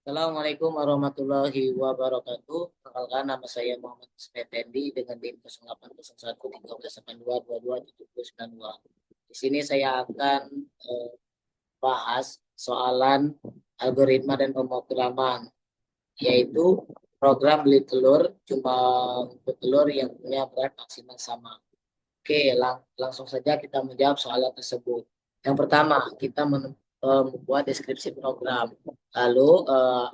Assalamualaikum warahmatullahi wabarakatuh. Perkenalkan nama saya Muhammad Ismetendi dengan NIM 08011382227792. Di sini saya akan bahas soalan algoritma dan pemrograman, yaitu program beli telur cuma untuk telur yang punya berat maksimal sama. Oke, langsung saja kita menjawab soalan tersebut. Yang pertama, kita membuat deskripsi program. Lalu,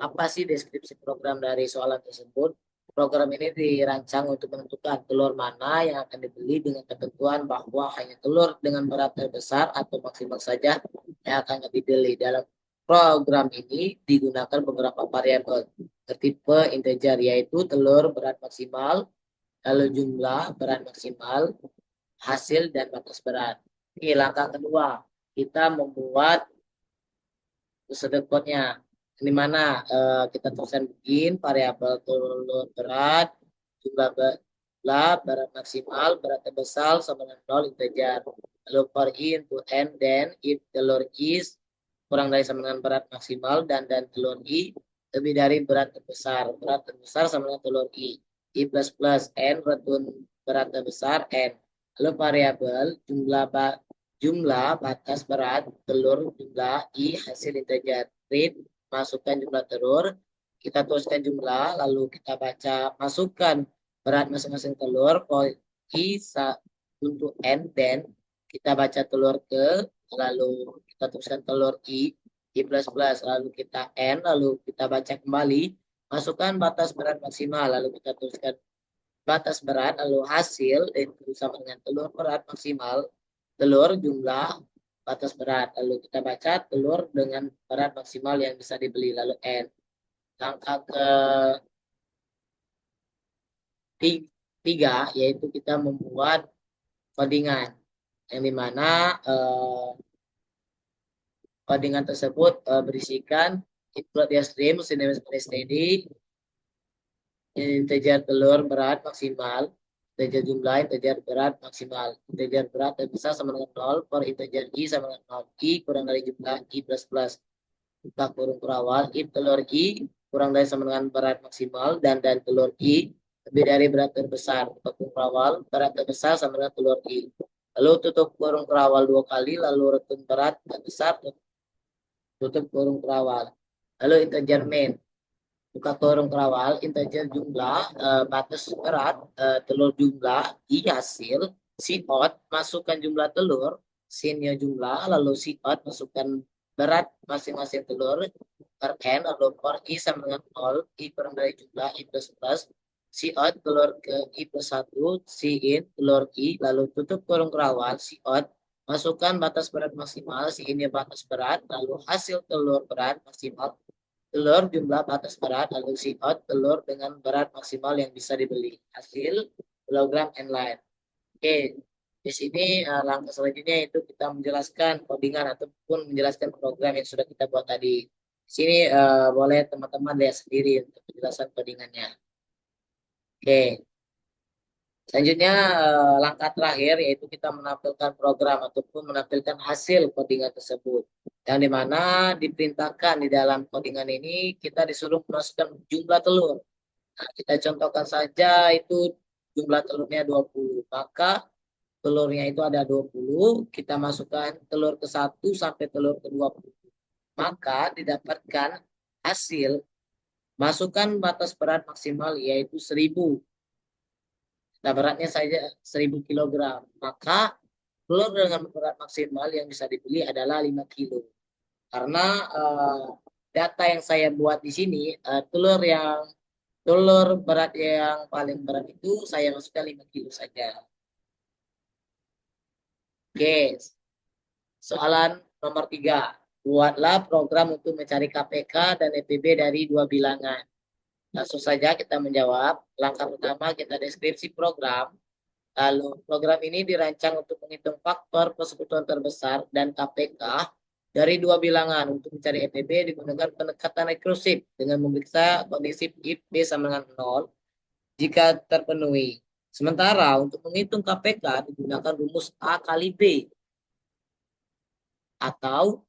apa sih deskripsi program dari soalan tersebut? Program ini dirancang untuk menentukan telur mana yang akan dibeli dengan ketentuan bahwa hanya telur dengan berat terbesar atau maksimal saja yang akan dibeli. Dalam program ini digunakan beberapa variabel tertipe integer, yaitu telur berat maksimal, lalu jumlah berat maksimal, hasil dan batas berat. Oke, langkah kedua, kita membuat procedure code-nya. Di mana kita tuliskan begin variabel telur berat, jumlah berat maksimal, berat terbesar sama dengan 0 integer. Lalu for i into n, then if telur is kurang dari sama dengan berat maksimal dan telur i lebih dari berat terbesar. Berat terbesar sama dengan telur i plus plus n retun berat terbesar n. Lalu variabel jumlah batas berat telur jumlah i hasil integer. Print masukkan jumlah telur, kita tuliskan jumlah, lalu kita baca masukkan berat masing-masing telur i untuk n, dan kita baca telur ke, lalu kita tuliskan telur i plus plus, lalu kita n, lalu kita baca kembali masukkan batas berat maksimal, lalu kita tuliskan batas berat, lalu hasil itu sama dengan telur berat maksimal, telur jumlah batas berat, lalu kita baca telur dengan berat maksimal yang bisa dibeli, lalu n. Langkah ketiga yaitu kita membuat codingan yang dimana codingan tersebut berisikan include the stream steady, integer telur berat maksimal, integer jumlah, integer berat maksimal, integer berat terbesar sama dengan 0, per integer i sama dengan 0, i kurang dari jumlah i plus plus, buka kurung kurawal, if telur i kurang dari sama dengan berat maksimal dan telur i lebih dari berat terbesar, buka kurung kurawal, berat terbesar sama dengan telur i. Lalu tutup kurung kurawal 2 kali, lalu retun berat terbesar, tutup kurung kurawal. Lalu integer main, buka kurung kerawal, integer jumlah, batas berat, telur jumlah, i hasil, si out, masukkan jumlah telur, sinnya jumlah, lalu si out, masukkan berat masing-masing telur, per n, lalu per i sama dengan 0, i kurang dari jumlah, i plus plus, si out, telur ke i plus 1, si in, telur i, lalu tutup kurung kerawal, si out, masukkan batas berat maksimal, si ini batas berat, lalu hasil telur berat maksimal, telur jumlah batas berat, lalu si out telur dengan berat maksimal yang bisa dibeli, hasil kilogram and line. Oke, di sini langkah selanjutnya itu kita menjelaskan codingan ataupun menjelaskan program yang sudah kita buat tadi. Di sini boleh teman-teman lihat sendiri untuk penjelasan codingannya. Oke, selanjutnya langkah terakhir yaitu kita menampilkan program ataupun menampilkan hasil codingan tersebut. Yang dimana diperintahkan di dalam codingan ini kita disuruh memasukkan jumlah telur. Nah, kita contohkan saja itu jumlah telurnya 20. Maka telurnya itu ada 20, kita masukkan telur ke 1 sampai telur ke 20. Maka didapatkan hasil masukkan batas berat maksimal yaitu 1000. Nah, beratnya saja 1000 kilogram. Maka telur dengan berat maksimal yang bisa dibeli adalah 5 kilo. Karena data yang saya buat di sini, telur berat yang paling berat itu saya masukkan 5 kilo saja. Oke, soalan nomor 3. Buatlah program untuk mencari KPK dan EPB dari dua bilangan. Langsung saja kita menjawab. Langkah pertama kita deskripsi program. Lalu program ini dirancang untuk menghitung faktor persekutuan terbesar dan KPK dari dua bilangan. Untuk mencari EPB digunakan pendekatan rekursif dengan memeriksa kondisi if B sama dengan 0 jika terpenuhi. Sementara untuk menghitung KPK digunakan rumus A kali B atau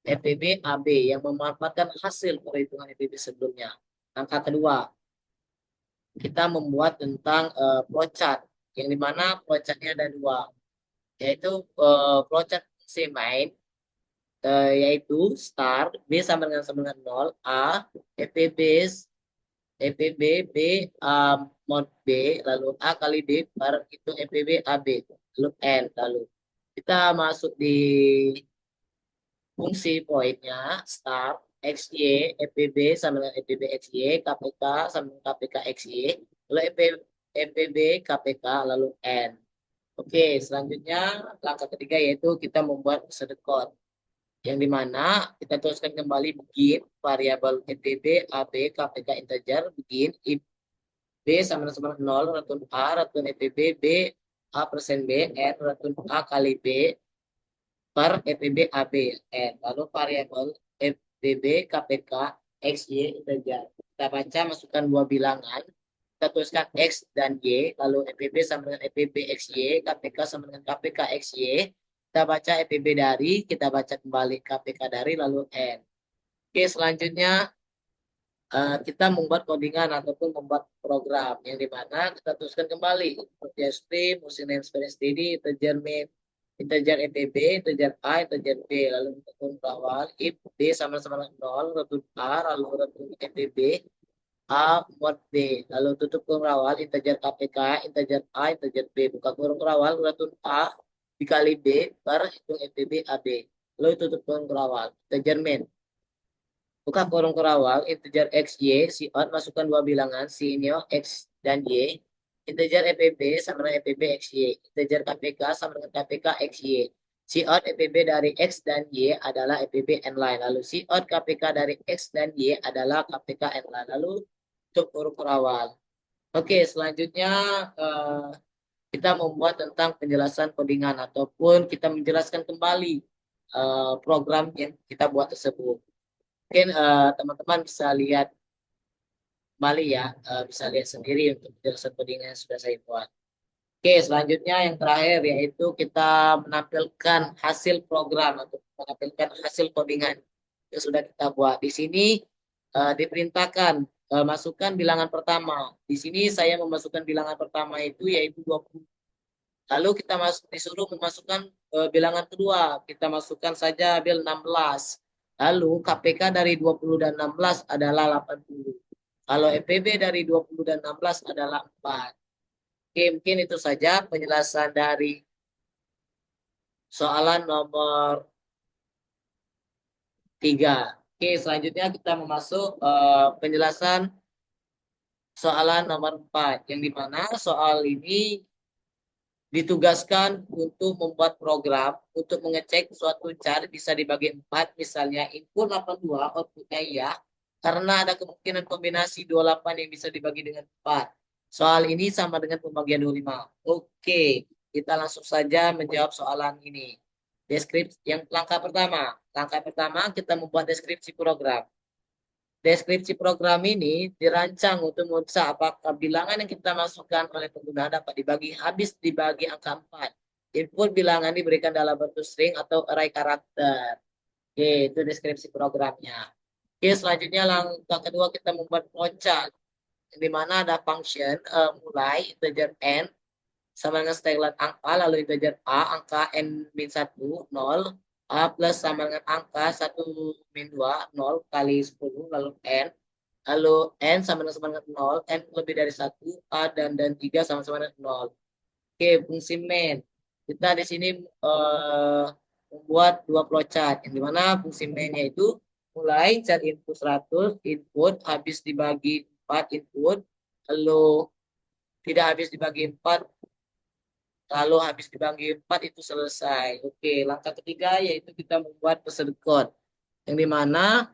EPB AB yang memanfaatkan hasil perhitungan EPB sebelumnya. Langkah kedua, kita membuat tentang flowchart, yang dimana flowchartnya ada dua, yaitu flowchart fungsi main, yaitu start B sama dengan 0, A, EPB, EPB, B, A, mod B, lalu A kali B per itu EPB AB, lalu N, lalu kita masuk di fungsi poinnya start XY EPB sama dengan EPB XY KPK sama dengan KPK XY lalu EPB KPK lalu N. Oke, selanjutnya langkah ketiga yaitu kita membuat sedekot yang dimana kita tuliskan kembali begin variabel EPB AB KPK integer begin if B sama dengan 0 retun A retun EPB B A persen B N retun A kali B per EPB AB N. Lalu variabel EPB KPK XY integer. Kita baca masukkan dua bilangan. Kita tuliskan X dan Y. Lalu EPB sama dengan EPB XY. KPK sama dengan KPK XY. Kita baca EPB dari. Kita baca kembali KPK dari. Lalu N. Oke, selanjutnya kita membuat codingan ataupun membuat program yang dimana kita tuliskan kembali stream, musim experience steady, integer main, integer EPB, integer A, integer B, lalu return awal if B sama-sama 0, return A, lalu return EPB A mod B, lalu tutup kurung awal integer KPK, integer A, integer B, buka kurung awal return A dikali B per hitung EPB AB, lalu tutup kurung awal integer main. Buka kurung kurawal, integer X, Y, si out, masukkan dua bilangan, si ini X dan Y. Integer EPB sama dengan EPB X, Y. Integer KPK sama dengan KPK X, Y. Si out EPB dari X dan Y adalah EPB N line. Lalu si out KPK dari X dan Y adalah KPK N line. Lalu untuk kurung kurawal. Oke, selanjutnya kita membuat tentang penjelasan codingan ataupun kita menjelaskan kembali program yang kita buat tersebut. Mungkin teman-teman bisa lihat kembali ya, bisa lihat sendiri untuk penjelasan codingan yang sudah saya buat. Oke, selanjutnya yang terakhir yaitu kita menampilkan hasil program atau menampilkan hasil codingan yang sudah kita buat. Di sini diperintahkan masukkan bilangan pertama. Di sini saya memasukkan bilangan pertama itu yaitu 20. Lalu kita disuruh memasukkan bilangan kedua. Kita masukkan saja bil 16. Lalu KPK dari 20 dan 16 adalah 80. Kalau EPB dari 20 dan 16 adalah 4. Oke, mungkin itu saja penjelasan dari soalan nomor 3. Oke, selanjutnya kita memasuk penjelasan soalan nomor 4. Yang dimana soal ini ditugaskan untuk membuat program untuk mengecek suatu chart bisa dibagi 4, misalnya input 82, outputnya iya, karena ada kemungkinan kombinasi 28 yang bisa dibagi dengan 4. Soal ini sama dengan pembagian 25. Oke, kita langsung saja menjawab soalan ini. Deskripsi yang langkah pertama kita membuat deskripsi program. Deskripsi program ini dirancang untuk memeriksa apakah bilangan yang kita masukkan oleh pengguna dapat dibagi habis dibagi angka 4. Input bilangan diberikan dalam bentuk string atau array karakter. Oke, itu deskripsi programnya. Oke, selanjutnya langkah kedua kita membuat flowchart. Di mana ada function mulai integer n sama dengan setelan angka, lalu integer a, angka n-1, 0, A plus sama dengan angka 1 min 2, 0 kali 10, lalu N. Lalu N sama dengan 0, N lebih dari 1, A dan 3 sama-sama dengan 0. Oke, fungsi main. Kita di sini membuat dua flowchart, yang dimana fungsi mainnya itu mulai chart input 100, input habis dibagi 4 input, lalu tidak habis dibagi 4, lalu habis dibagi 4 itu selesai. Oke, langkah ketiga yaitu kita membuat pesan code. Yang dimana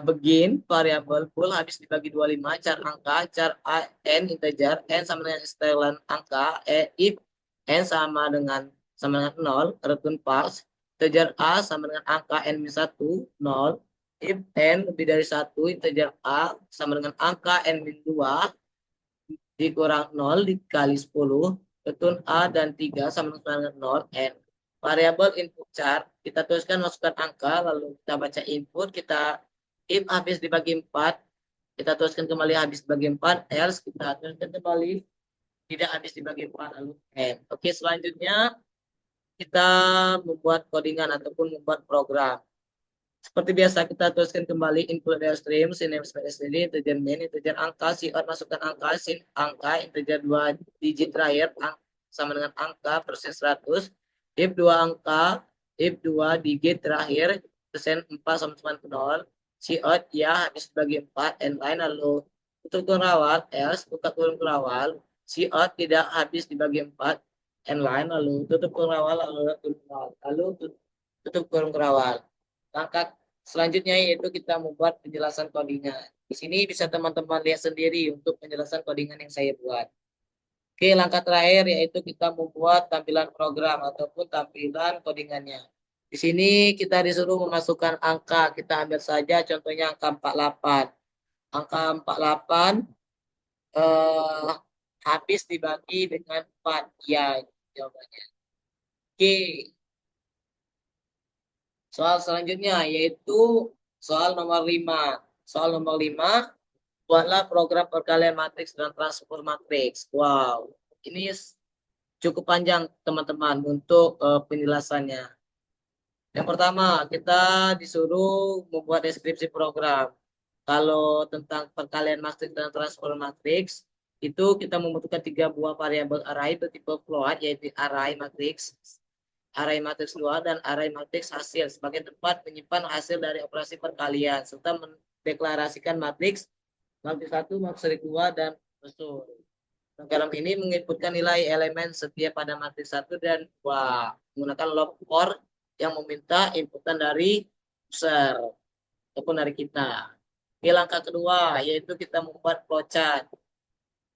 begin variabel full habis dibagi 25, char angka, char a, n integer, n sama dengan setelan angka, if n sama dengan 0, return false, integer a sama dengan angka n-1, 0, if n lebih dari 1, integer a sama dengan angka n-2, dikurang 0 dikali 10, return A dan 3 sama dengan 0, N. variabel input chart, kita tuliskan masukkan angka, lalu kita baca input, kita if habis dibagi 4, kita tuliskan kembali habis dibagi 4, else kita tuliskan kembali tidak habis dibagi 4, lalu end. Oke, selanjutnya kita membuat codingan ataupun membuat program. Seperti biasa kita tuliskan kembali input data stream, synapse STD, integer main, integer angka, cout masukkan angka, sin angka, integer 2 digit terakhir, sama dengan angka, persen 100, if 2 angka, if 2 digit terakhir, persen 4 sama dengan 0, cout ya habis bagi 4, and line, lalu tutup kurung rawal, else, buka kurung rawal, cout tidak habis dibagi 4, and line, lalu tutup kurung rawal, lalu tutup kurung rawal. Langkah selanjutnya yaitu kita membuat penjelasan codingan. Di sini bisa teman-teman lihat sendiri untuk penjelasan codingan yang saya buat. Oke, langkah terakhir yaitu kita membuat tampilan program ataupun tampilan codingannya. Di sini kita disuruh memasukkan angka. Kita ambil saja contohnya angka 48. Angka 48 eh, habis dibagi dengan 4. Ya, jawabannya. Oke, soal selanjutnya yaitu soal nomor 5. Soal nomor 5, buatlah program perkalian matriks dan transpose matriks. Wow, ini cukup panjang teman-teman untuk penjelasannya. Yang pertama, kita disuruh membuat deskripsi program. Kalau tentang perkalian matriks dan transpose matriks, itu kita membutuhkan 3 buah variabel array bertipe float, yaitu array matriks 2 dan array matriks hasil sebagai tempat menyimpan hasil dari operasi perkalian serta mendeklarasikan matriks 1, matriks 2 dan unsur. Program ini menginputkan nilai elemen setiap pada matriks 1 dan 2 menggunakan log for yang meminta inputan dari user ataupun dari kita. Di langkah kedua yaitu kita membuat flowchart.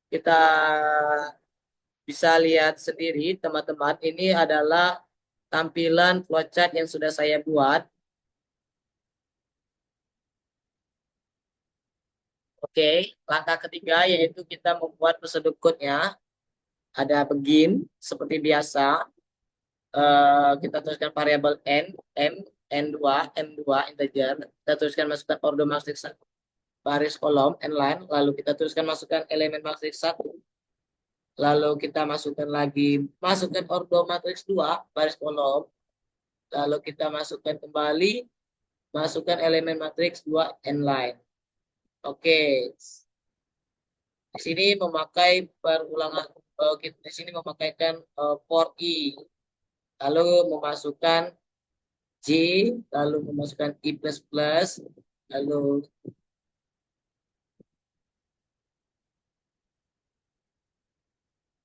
Kita bisa lihat sendiri teman-teman, ini adalah tampilan flowchart yang sudah saya buat. Oke, langkah ketiga yaitu kita membuat prosedur code-nya. Ada begin seperti biasa. Kita tuliskan variabel n, n2, m2 integer. Kita tuliskan masukkan order matriks baris kolom, n line. Lalu kita tuliskan masukkan elemen matriks 1. Lalu kita masukkan order matriks 2 baris kolom. Lalu kita masukkan kembali, masukkan elemen matriks 2 n line. Oke. Di sini memakai perulangan, di sini memakaikan for i. Lalu memasukkan J, lalu memasukkan I++, lalu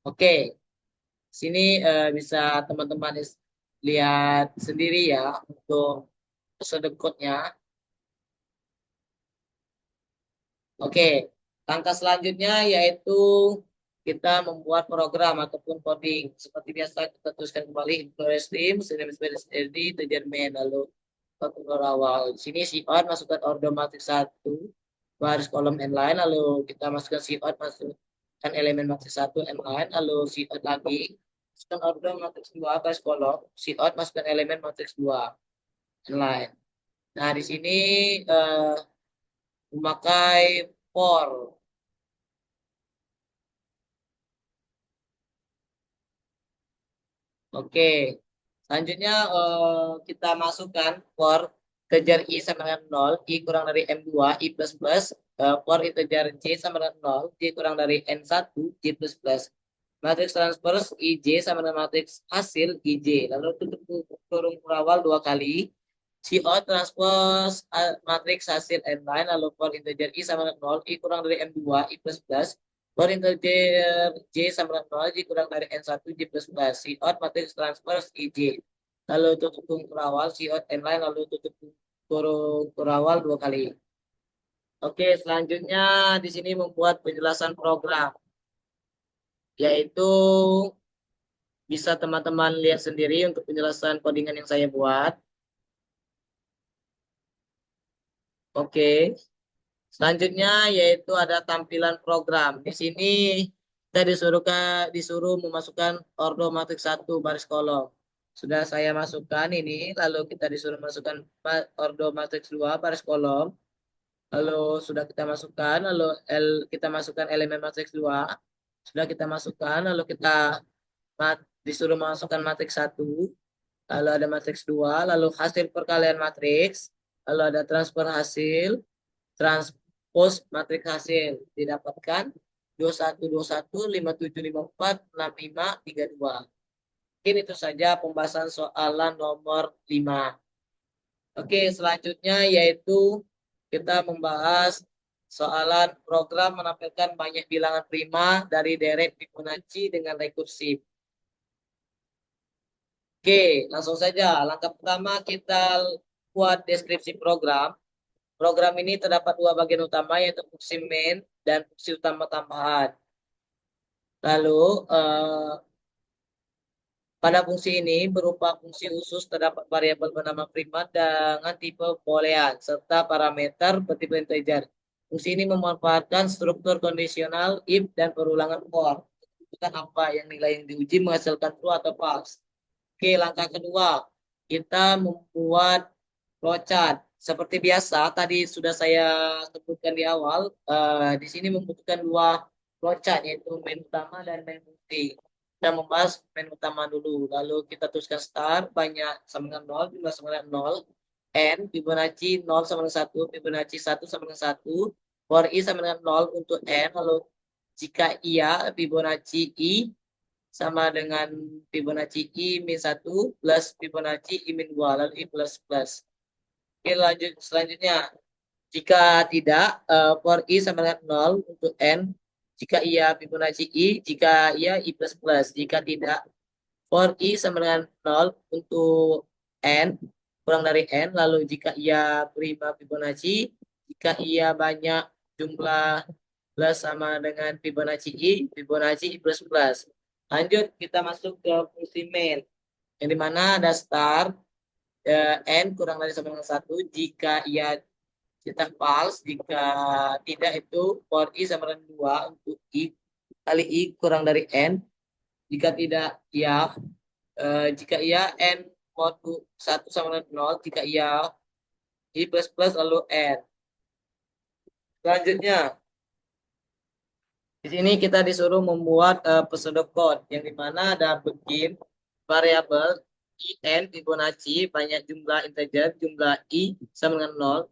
oke, sini bisa teman-teman lihat sendiri ya untuk prosedur code-nya. Oke, langkah selanjutnya yaitu kita membuat program ataupun coding. Seperti biasa kita tuliskan kembali stream, integer main, lalu controller awal. Di sini cout masukkan order matriks 1 baris kolom n line, lalu kita masukkan cout masukkan elemen matriks 1 n line, lalu cout lagi masukkan order matriks 2 baris kolom, cout masukkan elemen matriks 2 n line. Nah, di sini memakai for. Oke, selanjutnya kita masukkan for integer i sama dengan 0, i kurang dari m2, i plus plus, for integer j sama dengan 0, j kurang dari n1, j plus plus. Matriks transpose ij sama dengan matriks hasil ij. Lalu tutup kurung awal 2 kali. Cout transpose matriks hasil n line, lalu for integer i sama dengan 0, i kurang dari m2, i plus plus. For integer j sama dengan 0, j kurang dari n1, j plus plus. Cout matriks transpose ij. Lalu tutup kurung awal, cout n line, lalu tutup kurung awal 2 kali. Oke, selanjutnya di sini membuat penjelasan program, yaitu bisa teman-teman lihat sendiri untuk penjelasan codingan yang saya buat. Oke. Selanjutnya yaitu ada tampilan program. Di sini kita disuruh memasukkan ordo matriks 1 baris kolom. Sudah saya masukkan ini, lalu kita disuruh masukkan ordo matriks 2 baris kolom. Lalu sudah kita masukkan, lalu kita masukkan elemen matriks 2. Sudah kita masukkan, lalu kita disuruh masukkan matriks 1. Lalu ada matriks 2, lalu hasil perkalian matriks, lalu ada transfer hasil, transpose matriks hasil didapatkan 2121 57 54 65 32. Mungkin itu saja pembahasan soalan nomor 5. Oke, selanjutnya yaitu kita membahas soalan program menampilkan banyak bilangan prima dari deret Fibonacci dengan rekursif. Oke, langsung saja. Langkah pertama kita buat deskripsi program. Program ini terdapat dua bagian utama yaitu fungsi main dan fungsi utama tambahan. Lalu pada fungsi ini berupa fungsi khusus terdapat variabel bernama prima dengan tipe boolean serta parameter bertipe integer. Fungsi ini memanfaatkan struktur kondisional if dan perulangan for. Menentukan apa yang nilai yang diuji menghasilkan true atau false. Oke, langkah kedua kita membuat flowchart. Seperti biasa tadi sudah saya sebutkan di awal. Di sini membutuhkan dua flowchart yaitu main utama dan main fungsi. Kita membahas main utama dulu. Lalu kita tuliskan start banyak sama dengan 0, jumlah sama dengan 0. N, Fibonacci 0 sama dengan 1, Fibonacci 1 sama dengan 1. For I sama dengan 0 untuk N. Lalu jika iya, Fibonacci I sama dengan Fibonacci I min 1 plus Fibonacci I min 2. Lalu I plus plus. Oke, lanjut selanjutnya. Jika tidak, for I sama dengan 0 untuk N. Jika iya, Fibonacci I. Jika iya, I plus plus. Jika tidak, for I sama dengan 0 untuk N. Kurang dari N. Lalu jika iya, prima Fibonacci. Jika iya, banyak jumlah plus sama dengan Fibonacci I. Fibonacci I plus plus. Lanjut, kita masuk ke fungsi main. Yang dimana ada start. N kurang dari sama dengan 1. Jika ia cetak false, jika tidak itu for I sama dengan 2 untuk I kali I kurang dari N. Jika tidak ya, jika iya N mod 1 sama dengan 0. Jika iya I plus plus lalu N. Selanjutnya di sini kita disuruh membuat pseudocode yang dimana ada begin variabel IN Fibonacci banyak jumlah integer, jumlah I sama dengan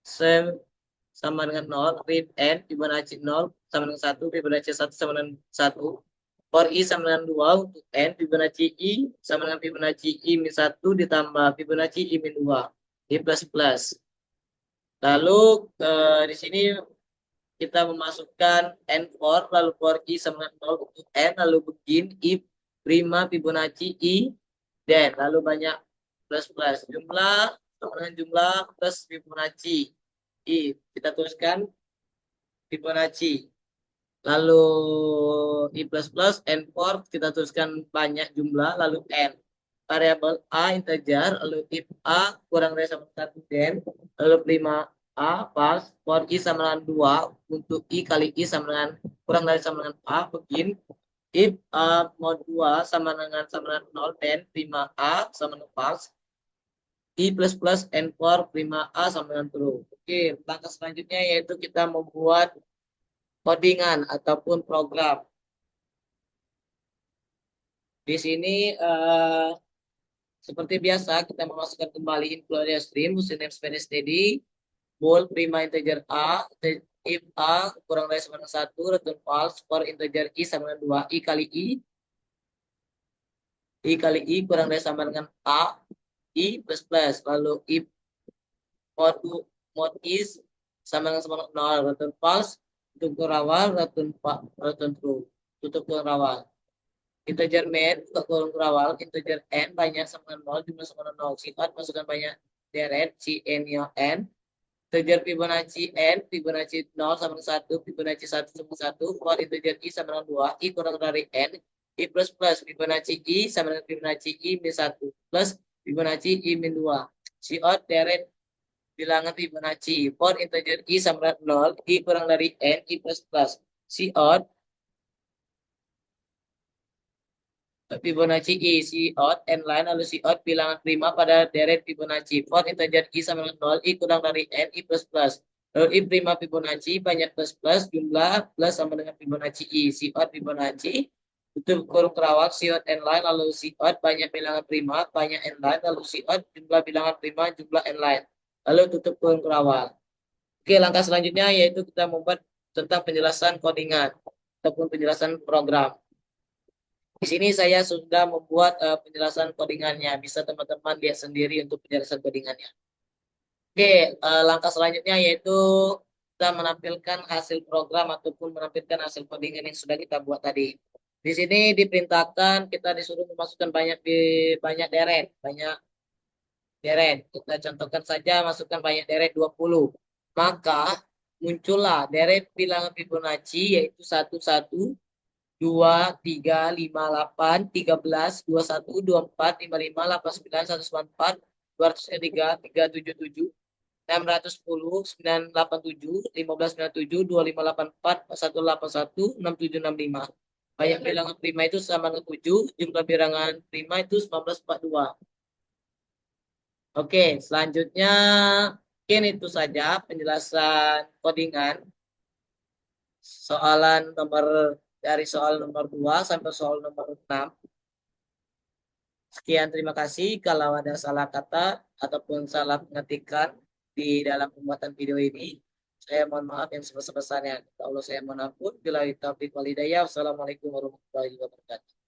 0, sama dengan 0, read N Fibonacci 0 sama dengan 1, Fibonacci 1 sama dengan 1, for I sama dengan 2 untuk N, Fibonacci I sama dengan Fibonacci I min 1 ditambah Fibonacci I min 2, I plus plus. Lalu di sini kita memasukkan N4, lalu for I sama dengan 0 untuk N, lalu begin if prima Fibonacci I, dan lalu banyak plus plus. Jumlah sama dengan jumlah plus Fibonacci I. Kita tuliskan Fibonacci. Lalu I plus plus, N4 kita tuliskan banyak jumlah, lalu N. Variabel A integer, lalu if A kurang dari sama 1 dan, lalu prima A pas, for I sama dengan 2, untuk I kali I sama dengan kurang dari sama dengan A, begin. If A mod 2 sama dengan 0 dan prima A sama dengan pas, I plus plus N4 prima A sama dengan true. Oke, langkah selanjutnya yaitu kita membuat codingan ataupun program. Di sini seperti biasa kita memasukkan kembali include stream, using name steady, bool prima integer A, if A kurang dari sama dengan 1, return false, for integer I sama dengan 2, I kali I kurang dari sama dengan A, I plus plus, lalu if mod is sama dengan 0, return false, tutup kurung awal, return true, tutup kurung awal. Integer main, tutup kurung awal, integer n banyak sama dengan 0, jumlah sama dengan 0. Sifat masukkan banyak deret, si n yang n. Integer Fibonacci n, Fibonacci 0 sama dengan 1, Fibonacci 1 sama dengan 1, for integer i sama dengan 2, i kurang dari n, i plus plus, Fibonacci i sama dengan Fibonacci i min 1, plus Fibonacci i min 2. Cout deret bilangan Fibonacci, for integer i sama dengan 0, i kurang dari n, i plus plus. Cout Fibonacci I, C out, N line, lalu C out bilangan prima pada deret Fibonacci. For integer I sama dengan 0, I kurang dari N, I plus plus. Lalu I prima Fibonacci, banyak plus plus, jumlah plus sama dengan Fibonacci I. C out Fibonacci, tutup kurung kerawat, C out N line, lalu C out banyak bilangan prima, banyak N line, lalu C out jumlah bilangan prima, jumlah N line. Lalu tutup kurung kerawat. Oke, langkah selanjutnya yaitu kita membuat tentang penjelasan codingan ataupun penjelasan program. Di sini saya sudah membuat penjelasan codingannya. Bisa teman-teman lihat sendiri untuk penjelasan codingannya. Oke, langkah selanjutnya yaitu kita menampilkan hasil program ataupun menampilkan hasil codingan yang sudah kita buat tadi. Di sini diperintahkan kita disuruh memasukkan banyak deret, banyak deret. Kita contohkan saja masukkan banyak deret 20. Maka muncullah deret bilangan Fibonacci yaitu 11, 2, 3, 5, 8, 13, 21, 24, 55, 89, 194, 203, 377, 610, 987, 1597, 2584, 181, 6765. Banyak bilangan prima itu sama dengan 7, jumlah bilangan prima itu 1942. Oke, selanjutnya mungkin itu saja penjelasan codingan. Soalan nomor dari soal nomor 2 sampai soal nomor 6. Sekian, terima kasih. Kalau ada salah kata ataupun salah pengetikan di dalam pembuatan video ini, saya mohon maaf yang sebesar-besarnya. Allah saya mohon ampun. Bila taufiq wal hidayah. Wassalamualaikum warahmatullahi wabarakatuh.